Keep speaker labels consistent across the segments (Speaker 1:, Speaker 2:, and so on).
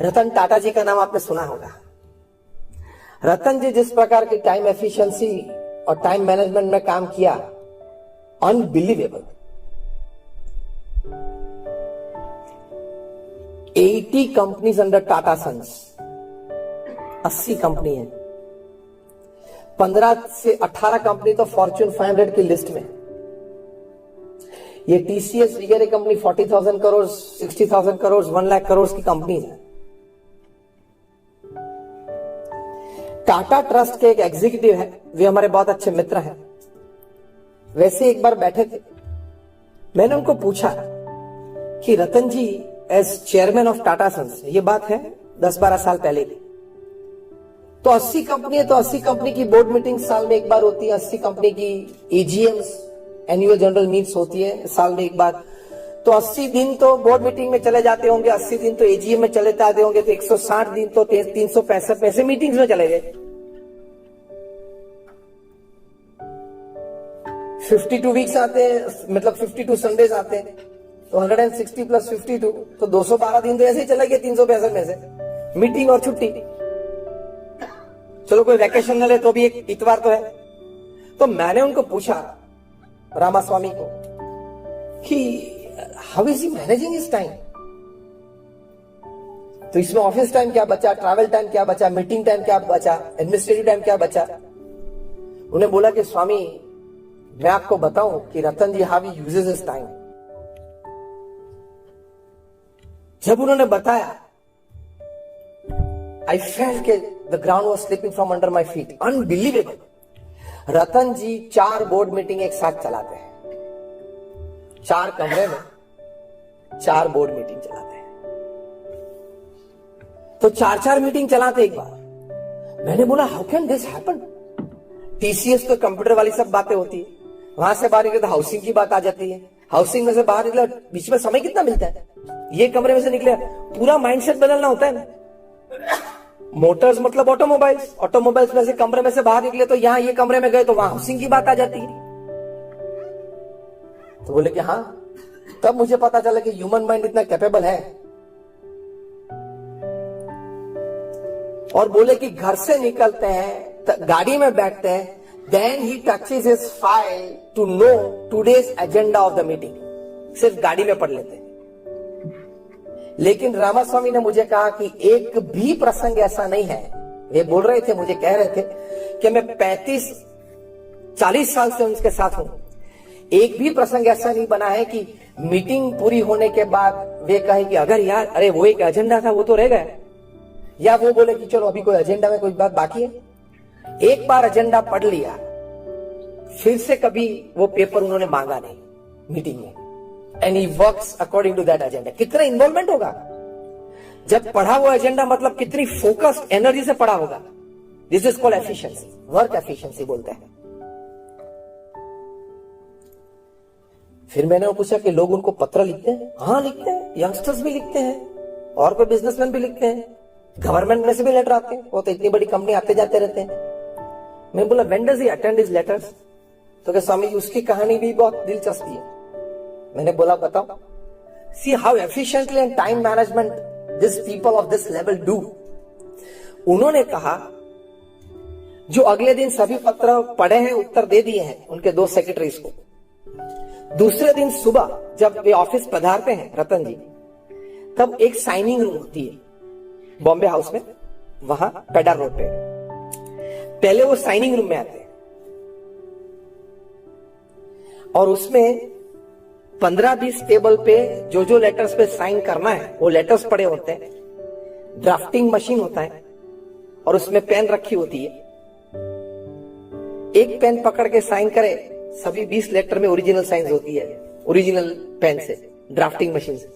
Speaker 1: रतन टाटा जी का नाम आपने सुना होगा। रतन जी जिस प्रकार की टाइम एफिशिएंसी और टाइम मैनेजमेंट में काम किया, unbelievable. 80 companies under Tata sons, 80 company है, 15 से 18 कंपनी तो फॉर्च्यून 500 की लिस्ट में। ये टीसीएस वगैरह कंपनी 40,000 करोड़, 60,000 करोड़, 1 लाख करोड़ की कंपनी है। टाटा ट्रस्ट के एक एग्जीक्यूटिव है, वे हमारे बहुत अच्छे मित्र हैं। वैसे एक बार बैठे थे, मैंने उनको पूछा कि Ratan ji as chairman of Tata Sons, ये बात है 10-12 साल पहले की, तो 80 कंपनी है, तो 80 कंपनी की बोर्ड मीटिंग साल में एक बार होती है, 80 कंपनी की एजीएम्स, एनुअल जनरल मीट्स होती है साल में एक बार, तो 80 दिन तो बोर्ड मीटिंग में चले जाते होंगे, 80 दिन तो एजीएम में चले जाते होंगे, तो 160 दिन तो 365 पैसे मीटिंग्स में चले गए। 52 वीक्स आते हैं, मतलब 52 संडेज आते हैं, तो 160 प्लस 52 तो 212 दिन तो ऐसे ही चले गए 365 में से, मीटिंग और छुट्टी। चलो कोई वैकेशन न ले तो भी एक इतवार तो है। तो मैंने उनको पूछा, रामास्वामी को, कि how is he managing his time. तो इसमें ऑफिस टाइम क्या बचा, ट्रैवल टाइम क्या बचा, मीटिंग टाइम क्या बचा, एडमिनिस्ट्रेटिव टाइम क्या बचा। उन्हें बोला कि स्वामी मैं आपको बताऊं कि Ratan ji how he uses his time. जब उन्होंने बताया, आई फेल्ट के the ground was slipping from under my feet, unbelievable. Ratan ji 4 board meeting एक साथ चलाते हैं, 4 कमरे में 4 बोर्ड मीटिंग चलाते हैं, तो 4-4 मीटिंग चलाते एक बार। मैंने बोला how can this happen. TCS तो कंप्यूटर वाली सब बातें होती है, वहां से बाहर निकले तो हाउसिंग की बात आ जाती है, हाउसिंग में से बाहर निकले बीच में समय कितना मिलता है, ये कमरे में से निकले पूरा माइंडसेट बदलना होता है ना। मोटर्स मतलब ऑटोमोबाइल्स, ऑटोमोबाइल्स में से कमरे में से बाहर निकले तो यहां ये कमरे में गए तो वहां हाउसिंग की बात आ जाती है। तो बोले कि हाँ, तब मुझे पता चला कि ह्यूमन माइंड इतना कैपेबल है। और बोले कि घर से निकलते हैं, गाड़ी में बैठते हैं, then he touches his file to know today's agenda of the meeting, सिर्फ गाड़ी में पढ़ लेते हैं। लेकिन रामास्वामी ने मुझे कहा कि एक भी प्रसंग ऐसा नहीं है, वे बोल रहे थे, मुझे कह रहे थे कि मैं 35-40 साल से उनके साथ हूं, एक भी प्रसंग ऐसा नहीं बना है कि मीटिंग पूरी होने के बाद वे कहे कि अगर यार अरे वो एक एजेंडा था वो तो रह गया, या वो बोले कि चलो अभी कोई एजेंडा में कोई बात बाकी है। एक बार एजेंडा पढ़ लिया, फिर से कभी वो पेपर उन्होंने मांगा नहीं मीटिंग में, and he works according to that agenda. कितना इन्वॉल्वमेंट होगा जब पढ़ा हुआ एजेंडा, मतलब कितनी फोकस्ड एनर्जी से पढ़ा होगा। This is called efficiency, work efficiency बोलते हैं। फिर मैंने वो पूछा कि लोग उनको पत्र लिखते हैं? हाँ लिखते हैं, यंगस्टर्स भी लिखते हैं और कोई बिजनेसमैन भी लिखते हैं, गवर्नमेंट में से भी लेटर आते हैं, वो तो इतनी बड़ी कंपनी आते जाते रहते हैं। मैं बोला when does he attend his letters? तो क्या स्वामी जी उसकी कहानी भी बहुत दिलचस्प है। मैंने बोला बताओ। See how efficiently and time management this people of this level do. उन्होंने कहा जो अगले दिन सभी पत्र पढ़े हैं, उत्तर दे दिए हैं उनके 2 सेक्रेटरीज को, दूसरे दिन सुबह जब वे ऑफिस पधारते हैं रतन जी, तब एक साइनिंग रूम होती है बॉम्बे हाउस में, वहां पेडर रोड पे। पहले वो साइनिंग रूम में आते हैं और उसमें 15-20 टेबल पे जो जो लेटर्स पे साइन करना है वो लेटर्स पड़े होते हैं, ड्राफ्टिंग मशीन होता है और उसमें पेन रखी होती है। एक पेन पकड़ के साइन करे, सभी 20 लेटर में ओरिजिनल साइन होती है, ओरिजिनल पेन से, ड्राफ्टिंग मशीन से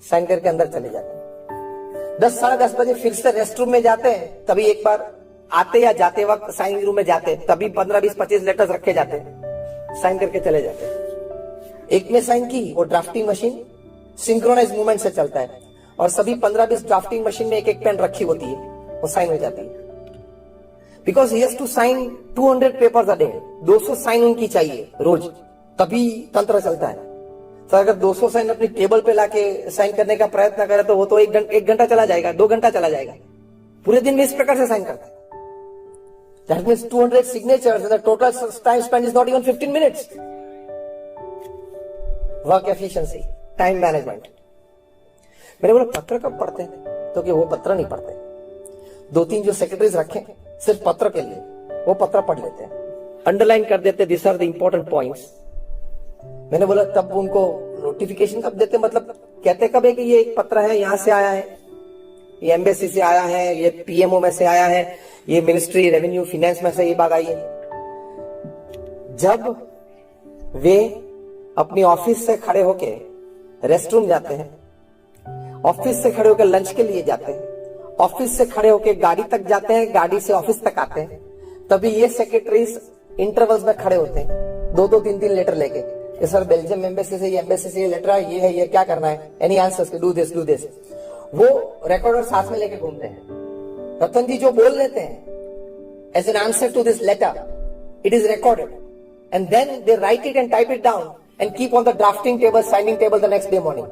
Speaker 1: साइन करके अंदर चले जाते हैं। 10-10:30 बजे फिर से रेस्ट रूम में जाते हैं, तभी एक बार आते या जाते वक्त साइनिंग रूम में जाते हैं, तभी 15-20-25 लेटर्स रखे जाते हैं, साइन करके चले जाते हैं। एक में साइन की, वो ड्राफ्टिंग मशीन सिंक्रोनाइज मूवमेंट से चलता है और सभी 15-20 ड्राफ्टिंग मशीन में एक पेन रखी होती है, वो साइन हो जाती है। Because he has to sign 200 papers a day, 200 sign उनकी चाहिए रोज, तभी तंत्र चलता है। तो अगर 200 साइन अपनी टेबल पे लाके साइन करने का प्रयत्न करे तो वो तो 1 घंटा चला जाएगा, 2 घंटा चला जाएगा। पूरे दिन में इस प्रकार से साइन करता है। That means 200 signatures and the total time spent is not even 15 minutes. Work efficiency, time management. मैंने बोला पत्र कब पढ़ते हैं? तो कि वो पत्र नहीं पढ़ते। 2-3 जो सेक्रेटरीज रखे सिर्फ पत्र के लिए, वो पत्र पढ़ लेते हैं, अंडरलाइन कर देते, this are the important points. मैंने बोला तब उनको नोटिफिकेशन कब देते? मतलब कहते कब है कि ये एक पत्र है, यहां से आया है, ये एम्बेसी से आया है, ये पीएमओ में से आया है, ये मिनिस्ट्री रेवेन्यू फाइनेंस में से ये बात आई है। जब वे अपनी ऑफिस से खड़े होके रेस्टरूम जाते हैं, ऑफिस से खड़े होकर लंच के लिए जाते हैं, ऑफिस से खड़े होकर गाड़ी तक जाते हैं, गाड़ी से ऑफिस तक आते हैं, तभी ये सेक्रेटरीज इंटरवल्स में खड़े होते हैं 2-2, 3-3 लेटर लेके कि सर बेल्जियम एम्बेसी से ये लेटर है, ये है, ये क्या करना है, एनी आंसर्स, डू दिस। वो रिकॉर्डर साथ में लेके घूमते हैं। रतन जी जो बोल लेते हैं as an answer to this letter, it is recorded and then they write it and type it down and keep on the drafting table, signing table the next day morning.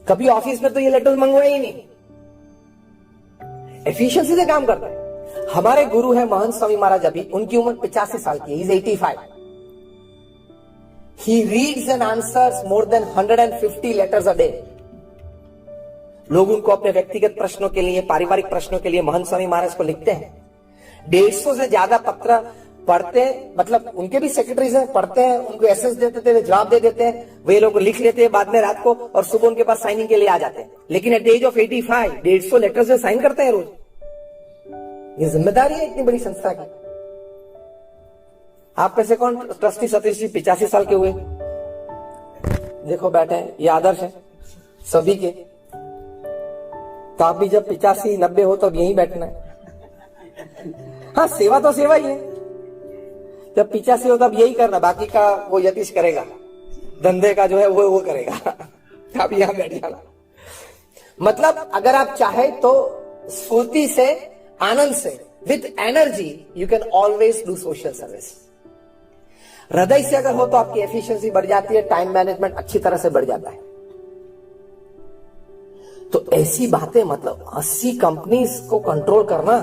Speaker 1: कभी ऑफिस में तो ये letter मंगवाए ही नहीं, efficiency से काम करता है। हमारे गुरु है महंत स्वामी महाराज, अभी उनकी उम्र 85 साल की है, he is 85। He reads and answers more than 150 letters a day. लोग उनको अपने व्यक्तिगत प्रश्नों के लिए, पारिवारिक प्रश्नों के लिए महंत स्वामी महाराज को लिखते हैं। 150 से ज्यादा पत्र पढ़ते हैं, मतलब उनके भी सेक्रेटरीज हैं, पढ़ते हैं, उनको एसेस देते थे, वे जवाब दे देते हैं, वे लोग लिख लेते हैं बाद में रात को, और सुबह उनके पास साइनिंग के लिए आ जाते हैं। लेकिन at the age of 85 150 letters में साइन करते हैं रोज। ये जिम्मेदारी है इतनी बड़ी संस्था की। आप में से कौन ट्रस्टी सतीश जी 85 साल के हुए? देखो बैठे हैं, ये आदर्श है सभी के। तो आप भी जब 85-90 हो तब यहीं बैठना है। हाँ, सेवा तो सेवा ही है। जब 85 हो तब यही करना, बाकी का वो यतीश करेगा, धंधे का जो है वो करेगा। आप यहां बैठ जाना। मतलब अगर आप चाहे तो स्फूर्ति से, आनंद से, with energy you can always do social service. हृदय से अगर हो तो आपकी एफिशिएंसी बढ़ जाती है, टाइम मैनेजमेंट अच्छी तरह से बढ़ जाता है। तो ऐसी बातें, मतलब 80 कंपनीज को कंट्रोल करना,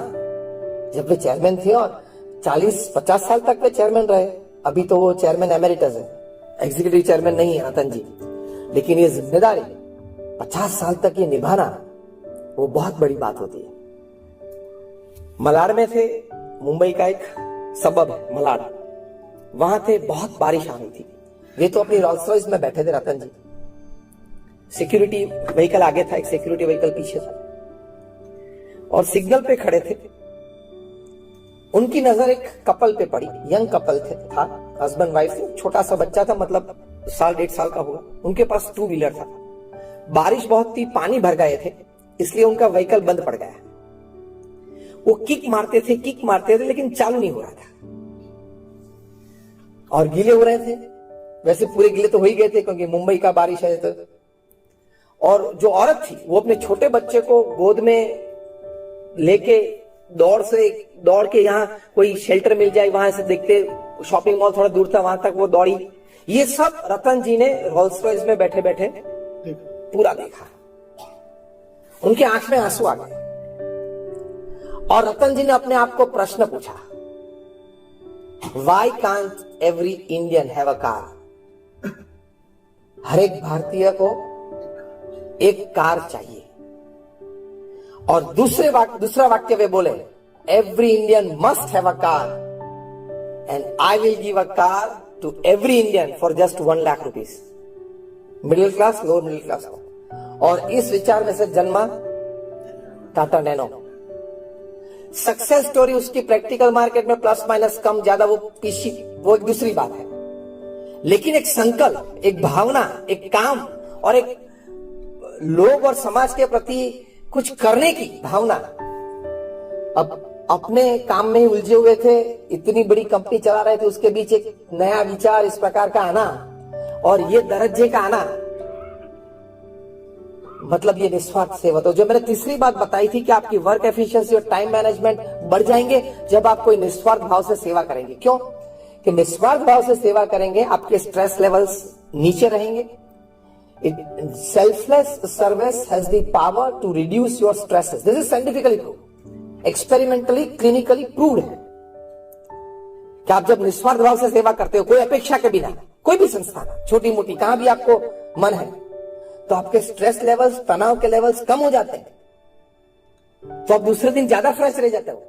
Speaker 1: जब वे चेयरमैन थे और 40-50 साल तक वे चेयरमैन रहे। अभी तो वो चेयरमैन एमेरिटस है, एग्जीक्यूटिव चेयरमैन नहीं है रतन जी, लेकिन ये जिम्मेदारी 50 साल तक ये निभाना वो बहुत बड़ी बात होती है। मलाड में थे, मुंबई का एक सबब है मलाड, वहां थे, बहुत बारिश आ रही थी। वे तो अपनी रोल्स रॉयस में बैठे थे रतन जी, सिक्योरिटी व्हीकल आगे था, एक सिक्योरिटी व्हीकल पीछे था, और सिग्नल पे खड़े थे। उनकी नजर एक कपल पे पड़ी, यंग कपल था, हस्बैंड वाइफ थे, छोटा सा बच्चा था, मतलब 1.5 साल का होगा। उनके पास 2 व्हीलर था, बारिश बहुत थी, पानी भर गए थे, इसलिए उनका व्हीकल बंद पड़ गया। वो किक मारते थे, लेकिन चालू नहीं हो रहा था, और गीले हो रहे थे। वैसे पूरे गीले तो हो ही गए थे क्योंकि मुंबई का बारिश है। तो और जो औरत थी वो अपने छोटे बच्चे को गोद में लेके दौड़ के यहाँ कोई शेल्टर मिल जाए, वहां से देखते, शॉपिंग मॉल थोड़ा दूर था, वहां तक वो दौड़ी। ये सब रतन जी ने रोल्स रॉयस में बैठे बैठे पूरा देखा। उनके आंख में आंसू आ गए, और रतन जी ने अपने आप को प्रश्न पूछा, Why can't every Indian have a car? हर एक भारतीय को एक कार चाहिए। और दूसरा वाक्य वे बोले, Every Indian must have a car and I will give a car to every Indian for just 1 lakh rupees. Middle class, lower middle class को। और इस विचार में से जन्मा टाटा नैनो। सक्सेस स्टोरी उसकी प्रैक्टिकल मार्केट में प्लस माइनस कम ज्यादा वो एक दूसरी बात है, लेकिन एक संकल्प, एक भावना, एक काम और एक लोग और समाज के प्रति कुछ करने की भावना। अब अपने काम में ही उलझे हुए थे, इतनी बड़ी कंपनी चला रहे थे, उसके बीच एक नया विचार इस प्रकार का आना और ये दर्जे का आना, मतलब ये निस्वार्थ सेवा। तो जो मैंने तीसरी बात बताई थी कि आपकी वर्क एफिशिएंसी और टाइम मैनेजमेंट बढ़ जाएंगे जब आप कोई निस्वार्थ भाव से सेवा करेंगे। क्यों? कि निस्वार्थ भाव से सेवा करेंगे, आपके स्ट्रेस लेवल्स नीचे रहेंगे। Selfless service has the power to reduce your stresses. This is scientifically prove, experimentally clinically proved है कि आप जब निस्वार्थ भाव से सेवा करते हो, कोई अपेक्षा के बिना, कोई भी संस्थान, छोटी मोटी, कहां भी आपको मन है, तो आपके स्ट्रेस लेवल्स, तनाव के लेवल्स कम हो जाते हैं, तो आप दूसरे दिन ज्यादा फ्रेश रह जाते हो।